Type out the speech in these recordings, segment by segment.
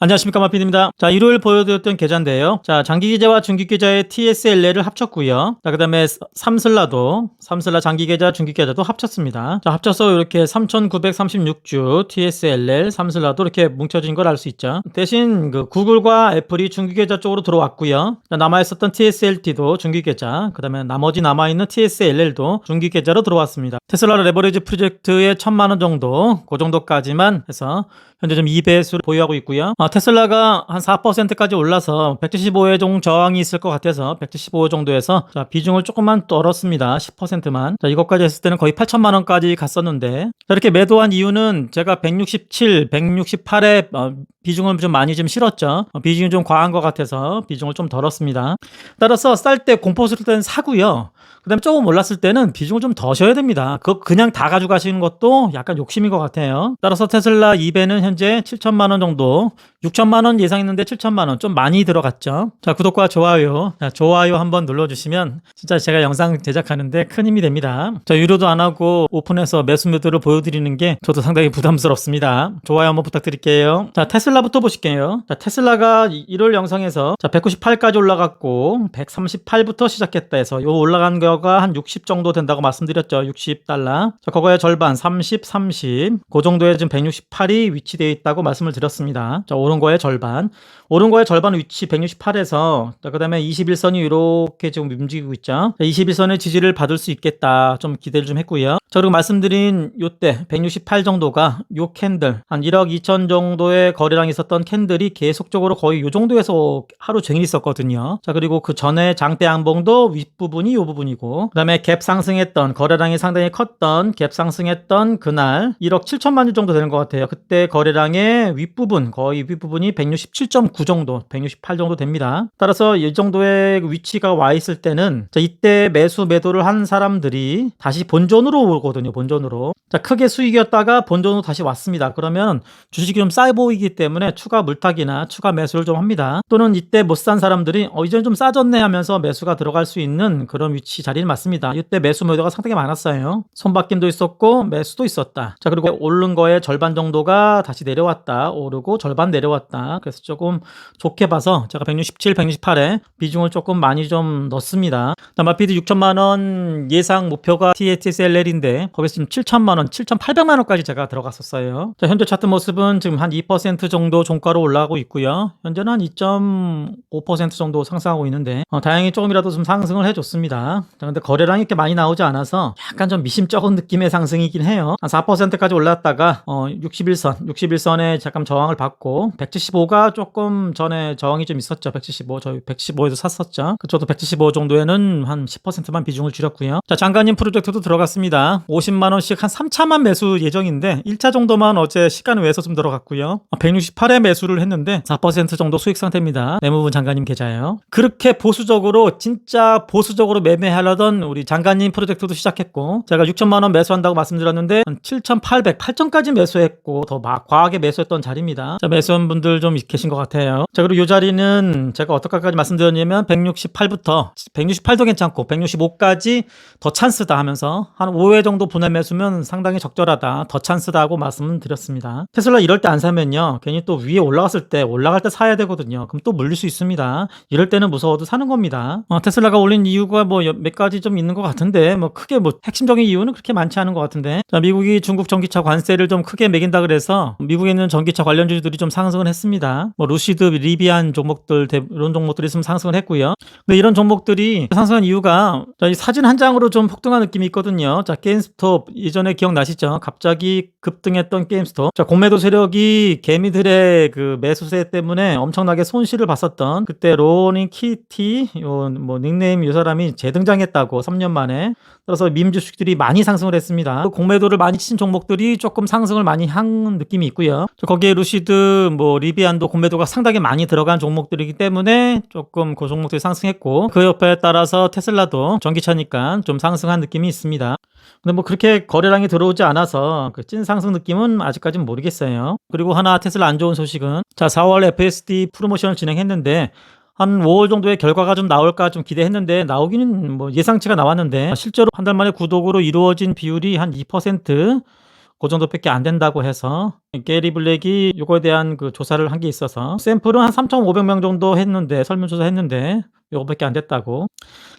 안녕하십니까, 마핀입니다. 자, 일요일 보여드렸던 계좌인데요. 자, 장기 계좌와 중기 계좌의 TSLL을 합쳤고요. 자, 그다음에 삼슬라 장기 계좌, 중기 계좌도 합쳤습니다. 자, 합쳐서 이렇게 3,936주 TSLL, 삼슬라도 이렇게 뭉쳐진 걸 알 수 있죠. 대신 그 구글과 애플이 중기 계좌 쪽으로 들어왔고요. 자, 남아 있었던 TSLT도 중기 계좌, 그다음에 나머지 남아 있는 TSLL도 중기 계좌로 들어왔습니다. 테슬라 레버리지 프로젝트의 1,000만 원 정도, 그 정도까지만 해서 현재 좀 2배수를 보유하고 있고요. 테슬라가 한 4%까지 올라서 175회 정도 저항이 있을 것 같아서 175 정도에서 자, 비중을 조금만 떨었습니다. 10%만. 자, 이것까지 했을 때는 거의 8천만 원까지 갔었는데, 자, 이렇게 매도한 이유는 제가 167, 168에 비중을 좀 많이 좀 실었죠. 비중이 좀 과한 것 같아서 비중을 좀 덜었습니다. 따라서 쌀 때 공포스러울 때는 사고요. 그 다음에 조금 올랐을 때는 비중을 좀 더 셔야 됩니다. 그거 그냥 다 가져가시는 것도 약간 욕심인 것 같아요. 따라서 테슬라 2배는 현재 7천만 원 정도, 6천만 원 예상했는데 7천만 원 좀 많이 들어갔죠. 자, 구독과 좋아요, 자, 좋아요 한번 눌러주시면 진짜 제가 영상 제작하는데 큰 힘이 됩니다. 자, 유료도 안 하고 오픈해서 매수 매도를 보여드리는 게 저도 상당히 부담스럽습니다. 좋아요 한번 부탁드릴게요. 자, 테슬라부터 보실게요. 자, 테슬라가 1월 영상에서 자, 198까지 올라갔고 138부터 시작했다 해서 요 올라간 거가 한 60 정도 된다고 말씀드렸죠. 60달러. 자, 그거의 절반 30, 30. 그 정도에 지금 168이 위치되어 있다고 말씀을 드렸습니다. 자, 오른 거의 절반. 오른 거의 절반 위치 168에서 자, 그다음에 21선이 이렇게 지금 움직이고 있죠. 21선의 지지를 받을 수 있겠다. 좀 기대를 좀 했고요. 자, 그리고 말씀드린 요때 168 정도가 요 캔들 한 1억 2천 정도의 거래량이 있었던 캔들이 계속적으로 거의 요 정도에서 하루 종일 있었거든요. 자, 그리고 그 전에 장대 양봉도 윗부분이 요 부분이고, 그다음에 갭 상승했던 거래량이 상당히 컸던 갭 상승했던 그날 1억 7천만 주 정도 되는 것 같아요. 그때 거래량의 윗부분 거의 윗부분이 167.9 정도, 168 정도 됩니다. 따라서 이 정도의 위치가 와 있을 때는 자, 이때 매수 매도를 한 사람들이 다시 본전으로 오거든요. 본전으로. 자, 크게 수익이었다가 본전으로 다시 왔습니다. 그러면 주식이 좀 싸 보이기 때문에 추가 물타기나 추가 매수를 좀 합니다. 또는 이때 못 산 사람들이 이제는 좀 싸졌네 하면서 매수가 들어갈 수 있는 그런 위치 자리는 맞습니다. 이때 매수 매도가 상당히 많았어요. 손바뀜도 있었고 매수도 있었다. 자, 그리고 오른 거의 절반 정도가 다시 내려왔다. 오르고 절반 내려왔다. 그래서 조금 좋게 봐서 제가 167, 168에 비중을 조금 많이 좀 넣습니다. 마피드 6천만 원 예상 목표가 TSLL인데 거기서 지금 7천만 원, 7,800만 원까지 제가 들어갔었어요. 자, 현재 차트 모습은 지금 한 2% 정도 종가로 올라가고 있고요. 현재는 한 2.5% 정도 상승하고 있는데 다행히 조금이라도 좀 상승을 해줬습니다. 자, 근데 거래량이 이렇게 많이 나오지 않아서 약간 좀 미심쩍은 느낌의 상승이긴 해요. 한 4%까지 올랐다가 61선에 잠깐 저항을 받고 175가 조금 전에 저항이 좀 있었죠. 175, 저희 115에서 샀었죠. 저도 175 정도에는 한 10%만 비중을 줄였고요. 자, 장관님 프로젝트도 들어갔습니다. 50만 원씩 한 3차만 매수 예정인데 1차 정도만 어제 시간을 외서 좀 들어갔고요. 168에 매수를 했는데 4% 정도 수익 상태입니다. 내무부 장관님 계좌예요. 그렇게 보수적으로 진짜 보수적으로 매매하려던 우리 장관님 프로젝트도 시작했고, 제가 6천만 원 매수한다고 말씀드렸는데 한 7,800, 8천까지 매수했고 더 과하게 매수했던 자리입니다. 자, 매수한 분들 좀 계신 것 같아요. 자, 그리고 이 자리는 제가 어떻게까지 말씀드렸냐면 168부터 168도 괜찮고 165까지 더 찬스다 하면서 한 5회 정도 분할 매수면 상당히 적절하다, 더 찬스다 하고 말씀을 드렸습니다. 테슬라 이럴 때 안 사면요 괜히 또 위에 올라갈 때 사야 되거든요. 그럼 또 물릴 수 있습니다. 이럴 때는 무서워도 사는 겁니다. 테슬라가 올린 이유가 뭐 몇 가지 좀 있는 것 같은데 뭐 크게 뭐 핵심적인 이유는 그렇게 많지 않은 것 같은데, 자, 미국이 중국 전기차 관세를 좀 크게 매긴다 그래서 미국에 있는 전기차 관련주들이 좀 상승을 했습니다. 뭐 루시드, 리비안 종목들 이런 종목들이 좀 상승을 했고요. 근데 이런 종목들이 상승한 이유가 이 사진 한 장으로 좀 폭등한 느낌이 있거든요. 자, 게임스톱 예전에 기억나시죠? 갑자기 급등했던 게임스톱. 자, 공매도 세력이 개미들의 그 매수세 때문에 엄청나게 손실을 봤었던 그때 로닝 키티 뭐 닉네임 이 사람이 재등장했다고 3년 만에. 따라서 밈 주식들이 많이 상승을 했습니다. 공매도를 많이 친 종목들이 조금 상승을 많이 한 느낌이 있고요. 거기에 루시드, 뭐 리비안도 공매도가 상당히 많이 들어간 종목들이기 때문에 조금 그 종목들이 상승했고, 그 옆에 따라서 테슬라도 전기차니까 좀 상승한 느낌이 있습니다. 근데 뭐 그렇게 거래량이 들어오지 않아서 그 찐 상승 느낌은 아직까지는 모르겠어요. 그리고 하나 테슬라 안 좋은 소식은, 자, 4월 FSD 프로모션을 진행했는데 한 5월 정도의 결과가 좀 나올까 좀 기대했는데 나오기는 뭐 예상치가 나왔는데 실제로 한 달 만에 구독으로 이루어진 비율이 한 2%, 그 정도밖에 안 된다고 해서 게리 블랙이 요거에 대한 그 조사를 한 게 있어서 샘플은 한 3,500명 정도 했는데 설문조사 했는데 요거밖에 안 됐다고.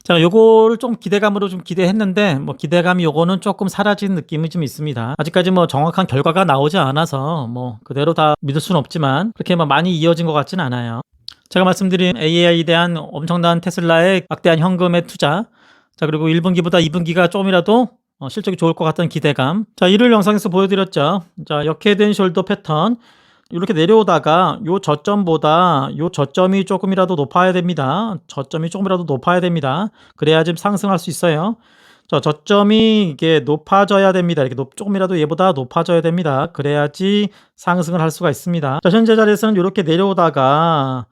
제가 요거를 좀 기대감으로 좀 기대했는데 뭐 기대감이 요거는 조금 사라진 느낌이 좀 있습니다. 아직까지 뭐 정확한 결과가 나오지 않아서 뭐 그대로 다 믿을 수는 없지만 그렇게 막 많이 이어진 것 같진 않아요. 제가 말씀드린 AI에 대한 엄청난 테슬라의 막대한 현금의 투자, 자 그리고 1분기보다 2분기가 조금이라도 실적이 좋을 것 같다는 기대감. 자, 일요일 영상에서 보여드렸죠. 자, 역헤드 숄더 패턴 이렇게 내려오다가 요 저점보다 요 저점이 조금이라도 높아야 됩니다. 저점이 조금이라도 높아야 됩니다. 그래야지 상승할 수 있어요. 자, 저점이 이게 높아져야 됩니다. 이렇게 조금이라도 얘보다 높아져야 됩니다. 그래야지 상승을 할 수가 있습니다. 자, 현재 자리에서는 이렇게 내려오다가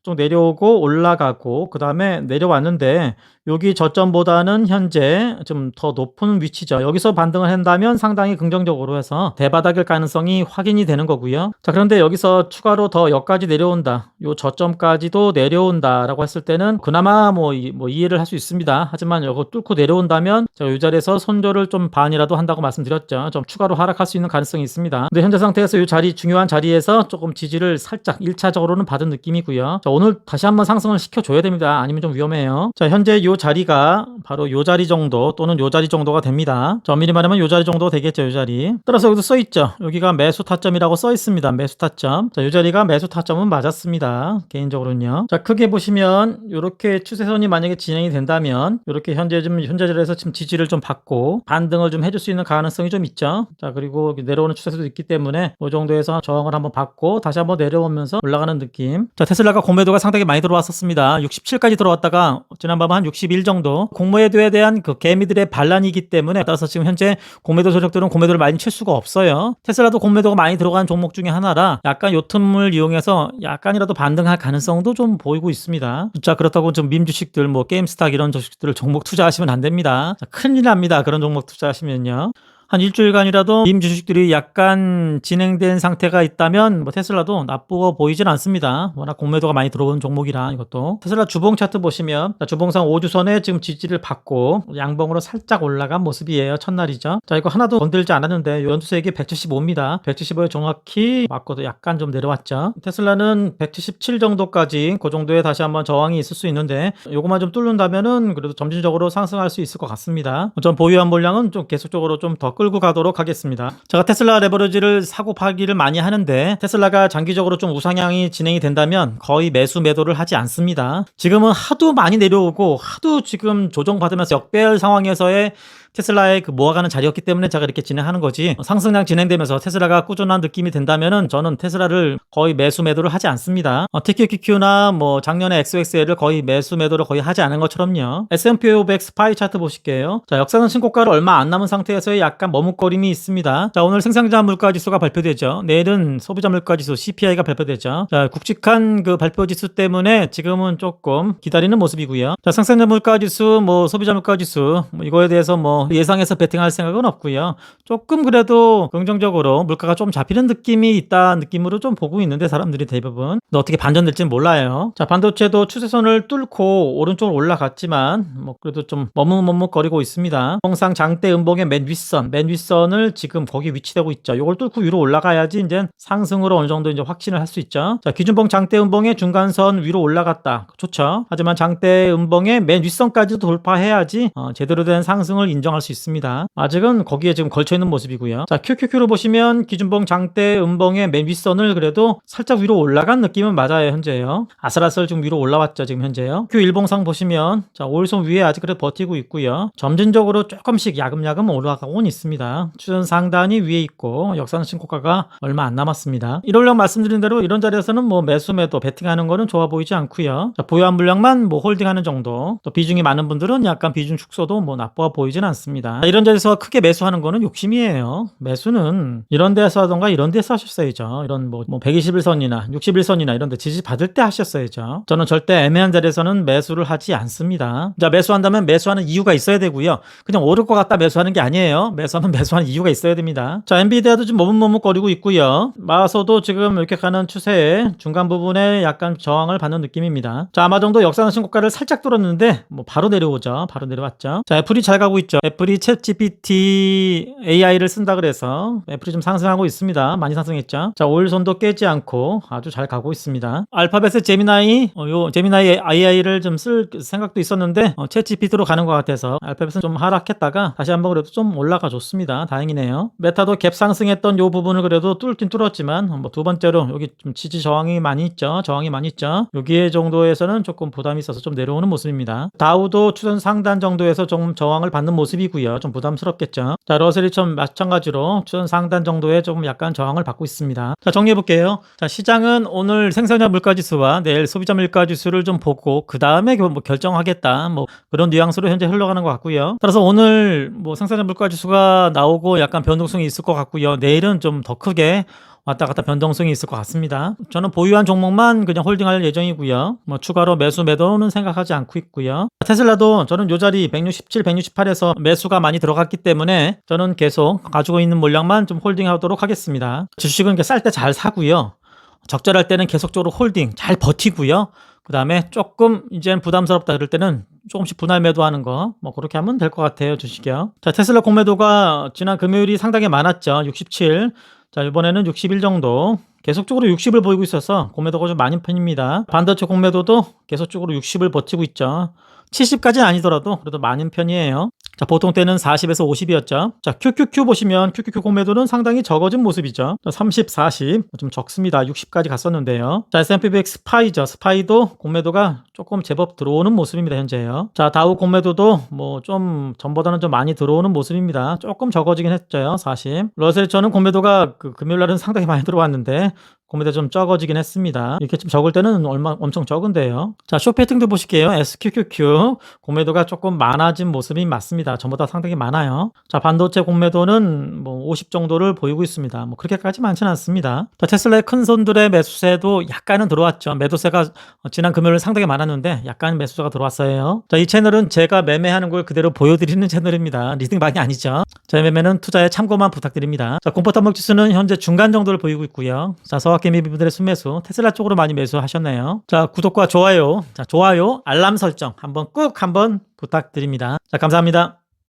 좀 내려오고 올라가고 그 다음에 내려왔는데 여기 저점보다는 현재 좀 더 높은 위치죠. 여기서 반등을 한다면 상당히 긍정적으로 해서 대바닥일 가능성이 확인이 되는 거고요. 자, 그런데 여기서 추가로 더 여기까지 내려온다, 요 저점까지도 내려온다라고 했을 때는 그나마 뭐 이해를 할 수 있습니다. 하지만 이거 뚫고 내려온다면 제가 이 자리에서 손절을 좀 반이라도 한다고 말씀드렸죠. 좀 추가로 하락할 수 있는 가능성이 있습니다. 근데 현재 상태에서 이 자리, 중요한 자리에서 조금 지지를 살짝 1차적으로는 받은 느낌이고요. 자, 오늘 다시 한번 상승을 시켜줘야 됩니다. 아니면 좀 위험해요. 자, 현재 요 자리가 바로 요 자리 정도 또는 요 자리 정도가 됩니다. 자, 엄밀히 말하면 요 자리 정도 되겠죠. 요 자리. 따라서 여기도 써있죠. 여기가 매수 타점이라고 써있습니다. 매수 타점. 자, 요 자리가 매수 타점은 맞았습니다. 개인적으로는요. 자, 크게 보시면 요렇게 추세선이 만약에 진행이 된다면 요렇게 현재 자리에서 지금 지지를 좀 받고 반등을 좀 해줄 수 있는 가능성이 좀 있죠. 자, 그리고 내려오는 추세도 있기 때문에 요 정도에서 저항을 한번 받고 다시 한번 내려오면서 올라가는 느낌. 자, 테슬라가 공매도가 상당히 많이 들어왔었습니다. 67까지 들어왔다가 지난밤 한 61 정도. 공매도에 대한 그 개미들의 반란이기 때문에 따라서 지금 현재 공매도 세력들은 공매도를 많이 칠 수가 없어요. 테슬라도 공매도가 많이 들어가는 종목 중에 하나라 약간 요 틈을 이용해서 약간이라도 반등할 가능성도 좀 보이고 있습니다. 자, 그렇다고 좀 밈 주식들 뭐 게임스탁 이런 주식들을 종목 투자하시면 안 됩니다. 자, 큰일 납니다. 그런 종목 투자하시면요. 한 일주일간이라도 밈 주식들이 약간 진행된 상태가 있다면 뭐 테슬라도 나쁘고 보이진 않습니다. 워낙 공매도가 많이 들어오는 종목이라. 이것도 테슬라 주봉 차트 보시면 주봉상 5주선에 지금 지지를 받고 양봉으로 살짝 올라간 모습이에요. 첫날이죠. 자, 이거 하나도 건들지 않았는데 연투색이 175입니다 175에 정확히 맞고도 약간 좀 내려왔죠. 테슬라는 177 정도까지 그 정도에 다시 한번 저항이 있을 수 있는데 요것만 좀 뚫는다면은 그래도 점진적으로 상승할 수 있을 것 같습니다. 전 보유한 물량은 좀 계속적으로 좀 더 끌고 가도록 하겠습니다. 제가 테슬라 레버리지를 사고 팔기를 많이 하는데 테슬라가 장기적으로 좀 우상향이 진행이 된다면 거의 매수 매도를 하지 않습니다. 지금은 하도 많이 내려오고 하도 지금 조정받으면서 역배열 상황에서의 테슬라의 그 모아가는 자리였기 때문에 제가 이렇게 진행하는 거지, 상승량 진행되면서 테슬라가 꾸준한 느낌이 된다면은 저는 테슬라를 거의 매수 매도를 하지 않습니다. TQQQ나 뭐 작년에 XXL을 거의 매수 매도를 거의 하지 않은 것처럼요. S&P 500 스파이 차트 보실게요. 자, 역사상 신고가를 얼마 안 남은 상태에서의 약간 머뭇거림이 있습니다. 자, 오늘 생산자 물가 지수가 발표되죠. 내일은 소비자 물가 지수 CPI가 발표되죠. 자, 굵직한 그 발표 지수 때문에 지금은 조금 기다리는 모습이고요. 자, 생산자 물가 지수, 뭐 소비자 물가 지수, 뭐 이거에 대해서 뭐 예상해서 베팅할 생각은 없고요. 조금 그래도 긍정적으로 물가가 좀 잡히는 느낌이 있다 느낌으로 좀 보고 있는데 사람들이 대부분 어떻게 반전될지는 몰라요. 자, 반도체도 추세선을 뚫고 오른쪽으로 올라갔지만 뭐 그래도 좀 머뭇머뭇거리고 있습니다. 통상 장대 음봉의 맨 윗선을 지금 거기 위치되고 있죠. 이걸 뚫고 위로 올라가야지 이제 상승으로 어느 정도 이제 확신을 할 수 있죠. 자, 기준봉 장대 음봉의 중간선 위로 올라갔다. 좋죠. 하지만 장대 음봉의 맨 윗선까지도 돌파해야지 제대로 된 상승을 인정할 수 있습니다. 아직은 거기에 지금 걸쳐있는 모습이고요. 자, QQQ로 보시면 기준봉 장대 음봉의 맨 윗선을 그래도 살짝 위로 올라간 느낌은 맞아요. 현재요. 아슬아슬 좀 위로 올라왔죠. 지금 현재요. Q1봉상 보시면 자, 5일선 위에 아직 그래도 버티고 있고요. 점진적으로 조금씩 야금야금 올라가고는 있습니다. 추천 상단이 위에 있고 역사상 신고가가 얼마 안 남았습니다. 1월령 말씀드린 대로 이런 자리에서는 뭐 매수 매도 베팅하는 거는 좋아 보이지 않고요. 자, 보유한 물량만 뭐 홀딩하는 정도, 또 비중이 많은 분들은 약간 비중 축소도 뭐 나빠 보이진 않습니다. 이런 자리에서 크게 매수하는 거는 욕심이에요. 매수는 이런 데서 하던가 이런 데서 하셨어야죠. 이런 뭐 121선이나 61선이나 이런 데 지지 받을 때 하셨어야죠. 저는 절대 애매한 자리에서는 매수를 하지 않습니다. 자, 매수한다면 매수하는 이유가 있어야 되고요. 그냥 오를 것 같다 매수하는 게 아니에요. 매수하면 매수하는 이유가 있어야 됩니다. 자, 엔비디아도 좀 머뭇머뭇거리고 있고요. 마서도 지금 이렇게 가는 추세에 중간 부분에 약간 저항을 받는 느낌입니다. 자, 아마존도 역사상 신고가를 살짝 뚫었는데 뭐 바로 내려오죠. 바로 내려왔죠. 자, 애플이 잘 가고 있죠. 애플이 챗GPT AI를 쓴다 그래서 애플이 좀 상승하고 있습니다. 많이 상승했죠. 자, 오일선도 깨지 않고 아주 잘 가고 있습니다. 알파벳의 제미나이, 요 제미나이 AI를 좀 쓸 생각도 있었는데 챗GPT로 가는 것 같아서 알파벳은 좀 하락했다가 다시 한번 그래도 좀 올라가 줬습니다. 다행이네요. 메타도 갭 상승했던 요 부분을 그래도 뚫긴 뚫었지만 뭐 두 번째로 여기 좀 지지 저항이 많이 있죠. 여기에 정도에서는 조금 부담이 있어서 좀 내려오는 모습입니다. 다우도 추천 상단 정도에서 좀 저항을 받는 모습이고요. 좀 부담스럽겠죠. 자, 러셀이 좀 마찬가지로 추천 상단 정도에 좀 약간 저항을 받고 있습니다. 자, 정리해 볼게요. 자, 시장은 오늘 생산자 물가지수와 내일 소비자 물가지수를 좀 보고 그 다음에 뭐 결정하겠다, 뭐 그런 뉘앙스로 현재 흘러가는 것 같고요. 따라서 오늘 뭐 생산자 물가지수가 나오고 약간 변동성이 있을 것 같고요. 내일은 좀 더 크게 왔다 갔다 변동성이 있을 것 같습니다. 저는 보유한 종목만 그냥 홀딩할 예정이고요. 뭐 추가로 매수 매도는 생각하지 않고 있고요. 테슬라도 저는 요 자리 167, 168에서 매수가 많이 들어갔기 때문에 저는 계속 가지고 있는 물량만 좀 홀딩하도록 하겠습니다. 주식은 쌀 때 잘 사고요. 적절할 때는 계속적으로 홀딩 잘 버티고요. 그 다음에 조금 이제는 부담스럽다 그럴 때는 조금씩 분할 매도하는 거, 뭐 그렇게 하면 될 것 같아요. 주식이요. 자, 테슬라 공매도가 지난 금요일이 상당히 많았죠. 67. 자, 이번에는 61 정도. 계속적으로 60을 보이고 있어서 공매도가 좀 많은 편입니다. 반도체 공매도도 계속적으로 60을 버티고 있죠. 70까지는 아니더라도 그래도 많은 편이에요. 자, 보통 때는 40에서 50이었죠. 자, QQQ 보시면 QQQ 공매도는 상당히 적어진 모습이죠. 자, 30, 40. 좀 적습니다. 60까지 갔었는데요. 자, S&P 500 스파이죠. 스파이도 공매도가 조금 제법 들어오는 모습입니다. 현재요. 자, 다우 공매도도 뭐 좀 전보다는 좀 많이 들어오는 모습입니다. 조금 적어지긴 했죠. 40. 러셀 저는 공매도가 금요일 날은 상당히 많이 들어왔는데 공매도 좀 적어지긴 했습니다. 이렇게 좀 적을 때는 엄청 적은데요. 자, 쇼 패팅도 보실게요. SQQQ 공매도가 조금 많아진 모습이 맞습니다. 전보다 상당히 많아요. 자, 반도체 공매도는 뭐 50 정도를 보이고 있습니다. 뭐 그렇게까지 많지는 않습니다. 자, 테슬라의 큰 손들의 매수세도 약간은 들어왔죠. 매도세가 지난 금요일 상당히 많았는데 약간 매수세가 들어왔어요. 자, 이 채널은 제가 매매하는 걸 그대로 보여드리는 채널입니다. 리딩방이 아니죠. 제 매매는 투자에 참고만 부탁드립니다. 자, 공포 탐목 지수는 현재 중간 정도를 보이고 있고요. 자, 서학개미분들의 순매수 테슬라 쪽으로 많이 매수하셨네요. 자, 구독과 좋아요, 알람 설정 한번 꾹 한번 부탁드립니다. 자, 감사합니다.